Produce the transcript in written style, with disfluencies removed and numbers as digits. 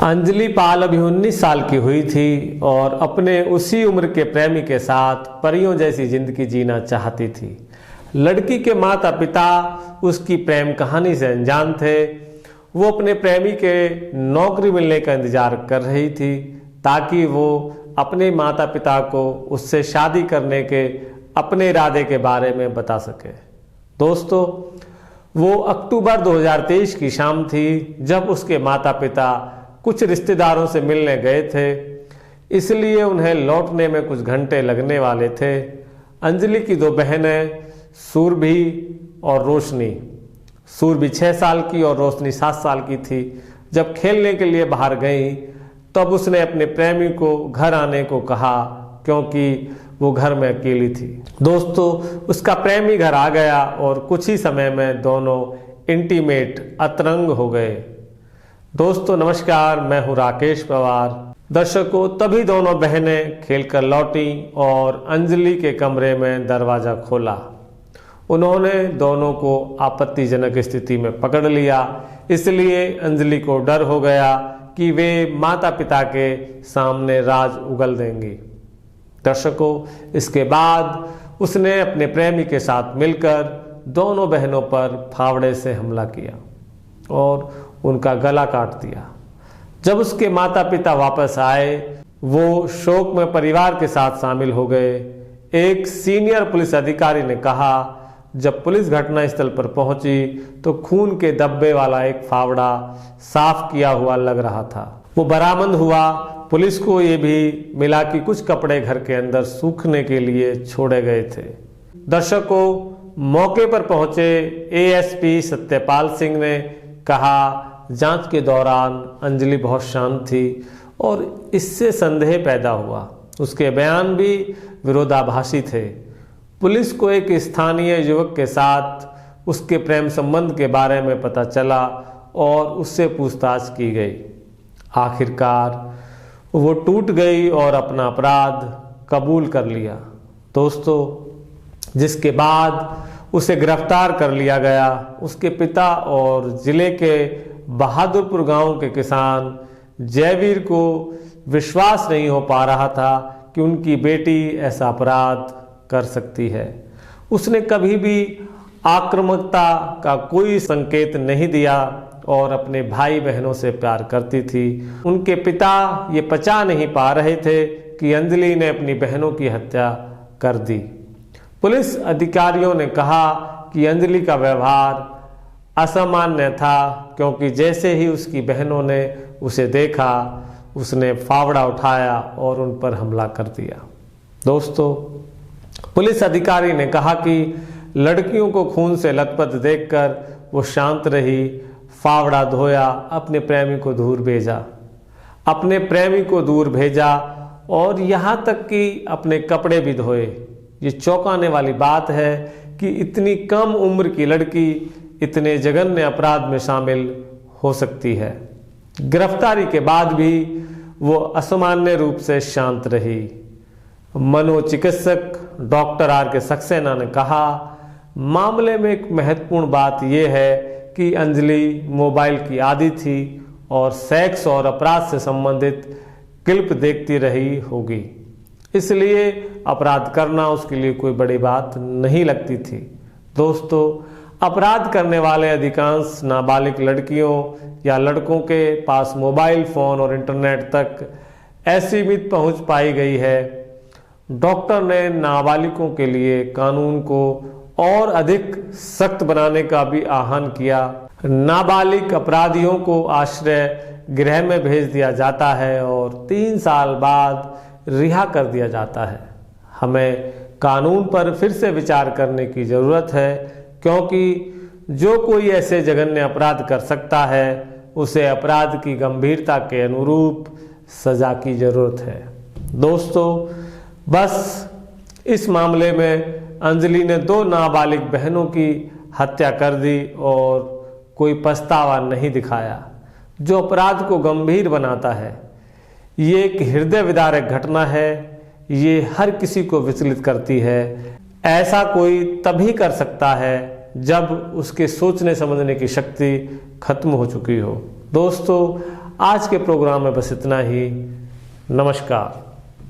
अंजलि पाल अभी 19 साल की हुई थी और अपने उसी उम्र के प्रेमी के साथ परियों जैसी जिंदगी जीना चाहती थी। लड़की के माता पिता उसकी प्रेम कहानी से अनजान थे। वो अपने प्रेमी के नौकरी मिलने का इंतजार कर रही थी ताकि वो अपने माता पिता को उससे शादी करने के अपने इरादे के बारे में बता सके। दोस्तों, वो अक्टूबर 2023 की शाम थी जब उसके माता पिता कुछ रिश्तेदारों से मिलने गए थे, इसलिए उन्हें लौटने में कुछ घंटे लगने वाले थे। अंजलि की दो बहनें सूरभि और रोशनी, सूरभि 6 साल की और रोशनी 7 साल की थी, जब खेलने के लिए बाहर गई तब उसने अपने प्रेमी को घर आने को कहा क्योंकि वो घर में अकेली थी। दोस्तों, उसका प्रेमी घर आ गया और कुछ ही समय में दोनों इंटीमेट अतरंग हो गए। दोस्तों नमस्कार, मैं हूं राकेश पवार। दर्शकों, तभी दोनों बहनें खेलकर लौटी और अंजलि के कमरे में दरवाजा खोला। उन्होंने दोनों को आपत्तिजनक स्थिति में पकड़ लिया, इसलिए अंजलि को डर हो गया कि वे माता पिता के सामने राज उगल देंगी। दर्शकों, इसके बाद उसने अपने प्रेमी के साथ मिलकर दोनों बहनों पर फावड़े से हमला किया और उनका गला काट दिया। जब उसके माता पिता वापस आए, वो शोक में परिवार के साथ शामिल हो गए। एक सीनियर पुलिस अधिकारी ने कहा, जब पुलिस घटनास्थल पर पहुंची तो खून के धब्बे वाला एक फावड़ा साफ किया हुआ लग रहा था। वो बरामद हुआ। पुलिस को ये भी मिला कि कुछ कपड़े घर के अंदर सूखने के लिए छोड़े गए थे। दर्शकों, मौके पर पहुंचे एएसपी सत्यपाल सिंह ने कहा, जांच के दौरान अंजलि बहुत शांत थी और इससे संदेह पैदा हुआ। उसके बयान भी विरोधाभासी थे। पुलिस को एक स्थानीय युवक के साथ उसके प्रेम संबंध के बारे में पता चला और उससे पूछताछ की गई। आखिरकार वो टूट गई और अपना अपराध कबूल कर लिया। दोस्तों, जिसके बाद उसे गिरफ्तार कर लिया गया। उसके पिता और जिले के बहादुरपुर गांव के किसान जयवीर को विश्वास नहीं हो पा रहा था कि उनकी बेटी ऐसा अपराध कर सकती है। उसने कभी भी आक्रामकता का कोई संकेत नहीं दिया और अपने भाई बहनों से प्यार करती थी। उनके पिता ये पचा नहीं पा रहे थे कि अंजलि ने अपनी बहनों की हत्या कर दी। पुलिस अधिकारियों ने कहा कि अंजलि का व्यवहार असामान्य था क्योंकि जैसे ही उसकी बहनों ने उसे देखा, उसने फावड़ा उठाया और उन पर हमला कर दिया। दोस्तों, पुलिस अधिकारी ने कहा कि लड़कियों को खून से लथपथ देखकर वो शांत रही, फावड़ा धोया, अपने प्रेमी को दूर भेजा और यहाँ तक कि अपने कपड़े भी धोए। ये चौंकाने वाली बात है कि इतनी कम उम्र की लड़की इतने जघन्य अपराध में शामिल हो सकती है। गिरफ्तारी के बाद भी वो असामान्य रूप से शांत रही। मनोचिकित्सक डॉक्टर आर.के. सक्सेना ने कहा, मामले में एक महत्वपूर्ण बात यह है कि अंजलि मोबाइल की आदी थी और सेक्स और अपराध से संबंधित क्लिप देखती रही होगी, इसलिए अपराध करना उसके लिए कोई बड़ी बात नहीं लगती थी। दोस्तों, अपराध करने वाले अधिकांश नाबालिग लड़कियों या लड़कों के पास मोबाइल फोन और इंटरनेट तक असीमित पहुंच पाई गई है। डॉक्टर ने नाबालिगों के लिए कानून को और अधिक सख्त बनाने का भी आह्वान किया। नाबालिग अपराधियों को आश्रय गृह में भेज दिया जाता है और 3 साल बाद रिहा कर दिया जाता है। हमें कानून पर फिर से विचार करने की जरूरत है क्योंकि जो कोई ऐसे जघन्य अपराध कर सकता है उसे अपराध की गंभीरता के अनुरूप सजा की जरूरत है। दोस्तों, बस इस मामले में अंजलि ने 2 नाबालिग बहनों की हत्या कर दी और कोई पछतावा नहीं दिखाया, जो अपराध को गंभीर बनाता है। ये एक हृदय विदारक घटना है। ये हर किसी को विचलित करती है। ऐसा कोई तभी कर सकता है जब उसके सोचने समझने की शक्ति खत्म हो चुकी हो। दोस्तों, आज के प्रोग्राम में बस इतना ही। नमस्कार।